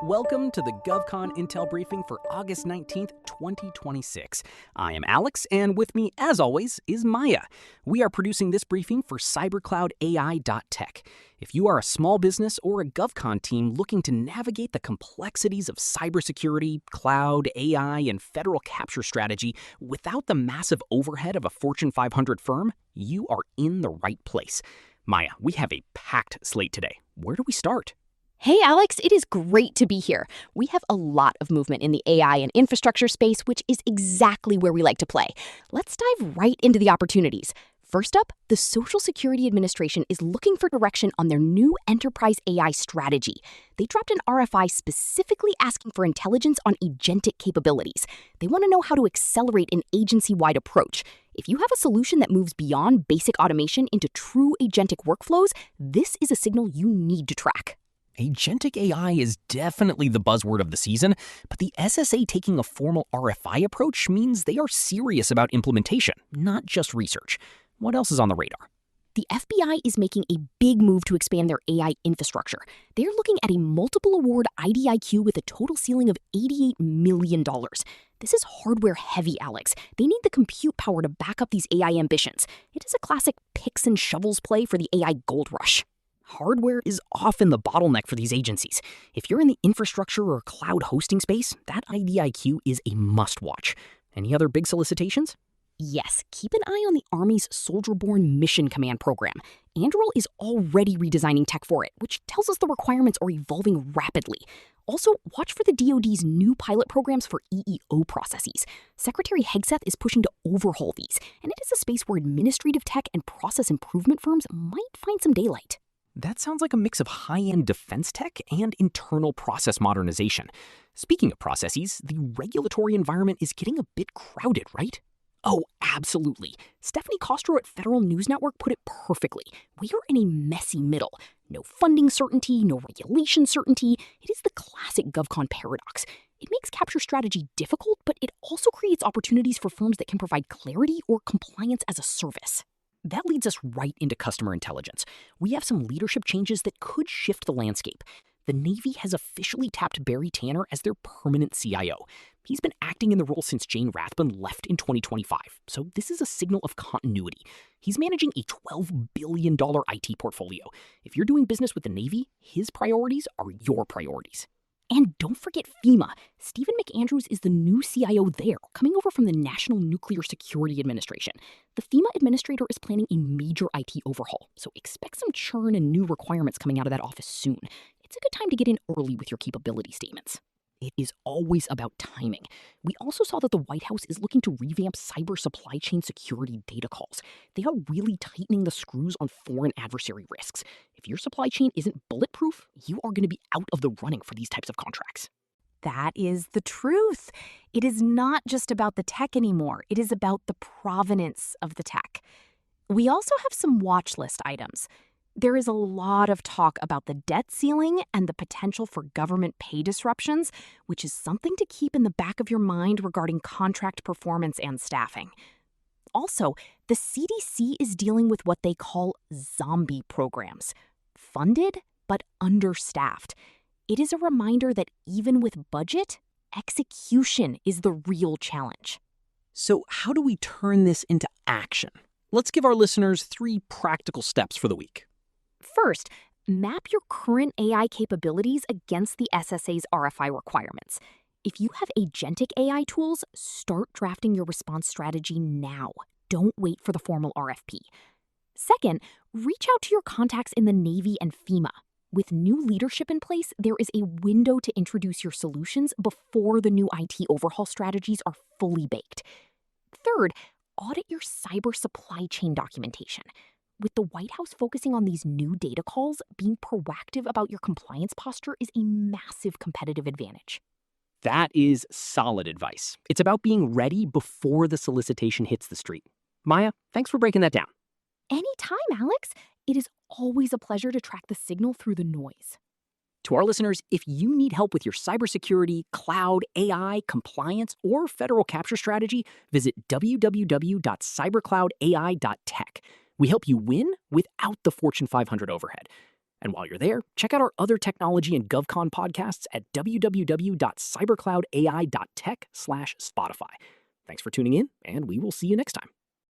Welcome to the GovCon Intel Briefing for August 19th, 2026. I am Alex, and with me, as always, is Maya. We are producing this briefing for cybercloudai.tech. If you are a small business or a GovCon team looking to navigate the complexities of cybersecurity, cloud, AI, and federal capture strategy without the massive overhead of a Fortune 500 firm, you are in the right place. Maya, we have a packed slate today. Where do we start? Hey, Alex, it is great to be here. We have a lot of movement in the AI and infrastructure space, which is exactly where we like to play. Let's dive right into the opportunities. First up, the Social Security Administration is looking for direction on their new enterprise AI strategy. They dropped an RFI specifically asking for intelligence on agentic capabilities. They want to know how to accelerate an agency-wide approach. If you have a solution that moves beyond basic automation into true agentic workflows, this is a signal you need to track. Agentic AI is definitely the buzzword of the season, but the SSA taking a formal RFI approach means they are serious about implementation, not just research. What else is on the radar? The FBI is making a big move to expand their AI infrastructure. They're looking at a multiple award IDIQ with a total ceiling of $88 million. This is hardware heavy, Alex. They need the compute power to back up these AI ambitions. It is a classic picks and shovels play for the AI gold rush. Hardware is often the bottleneck for these agencies. If you're in the infrastructure or cloud hosting space, that IDIQ is a must-watch. Any other big solicitations? Yes, keep an eye on the Army's Soldier-Borne Mission Command program. Anduril is already redesigning tech for it, which tells us the requirements are evolving rapidly. Also, watch for the DoD's new pilot programs for EEO processes. Secretary Hegseth is pushing to overhaul these, and it is a space where administrative tech and process improvement firms might find some daylight. That sounds like a mix of high-end defense tech and internal process modernization. Speaking of processes, the regulatory environment is getting a bit crowded, right? Oh, absolutely. Stephanie Costro at Federal News Network put it perfectly. We are in a messy middle. No funding certainty, no regulation certainty. It is the classic GovCon paradox. It makes capture strategy difficult, but it also creates opportunities for firms that can provide clarity or compliance as a service. That leads us right into customer intelligence. We have some leadership changes that could shift the landscape. The Navy has officially tapped Barry Tanner as their permanent CIO. He's been acting in the role since Jane Rathbun left in 2025, so this is a signal of continuity. He's managing a $12 billion IT portfolio. If you're doing business with the Navy, his priorities are your priorities. And don't forget FEMA. Stephen McAndrews is the new CIO there, coming over from the National Nuclear Security Administration. The FEMA administrator is planning a major IT overhaul, so expect some churn and new requirements coming out of that office soon. It's a good time to get in early with your capability statements. It is always about timing. We also saw that the White House is looking to revamp cyber supply chain security data calls. They are really tightening the screws on foreign adversary risks. If your supply chain isn't bulletproof, you are going to be out of the running for these types of contracts. That is the truth. It is not just about the tech anymore. It is about the provenance of the tech. We also have some watch list items. There is a lot of talk about the debt ceiling and the potential for government pay disruptions, which is something to keep in the back of your mind regarding contract performance and staffing. Also, the CDC is dealing with what they call zombie programs, funded but understaffed. It is a reminder that even with budget, execution is the real challenge. So how do we turn this into action? Let's give our listeners 3 practical steps for the week. First, map your current AI capabilities against the SSA's RFI requirements. If you have agentic AI tools, start drafting your response strategy now. Don't wait for the formal RFP. Second, reach out to your contacts in the Navy and FEMA. With new leadership in place, there is a window to introduce your solutions before the new IT overhaul strategies are fully baked. Third, audit your cyber supply chain documentation. With the White House focusing on these new data calls, being proactive about your compliance posture is a massive competitive advantage. That is solid advice. It's about being ready before the solicitation hits the street. Maya, thanks for breaking that down. Anytime, Alex. It is always a pleasure to track the signal through the noise. To our listeners, if you need help with your cybersecurity, cloud, AI, compliance, or federal capture strategy, visit www.cybercloudai.tech. We help you win without the Fortune 500 overhead. And while you're there, check out our other technology and GovCon podcasts at www.cybercloudai.tech/Spotify. Thanks for tuning in, and we will see you next time.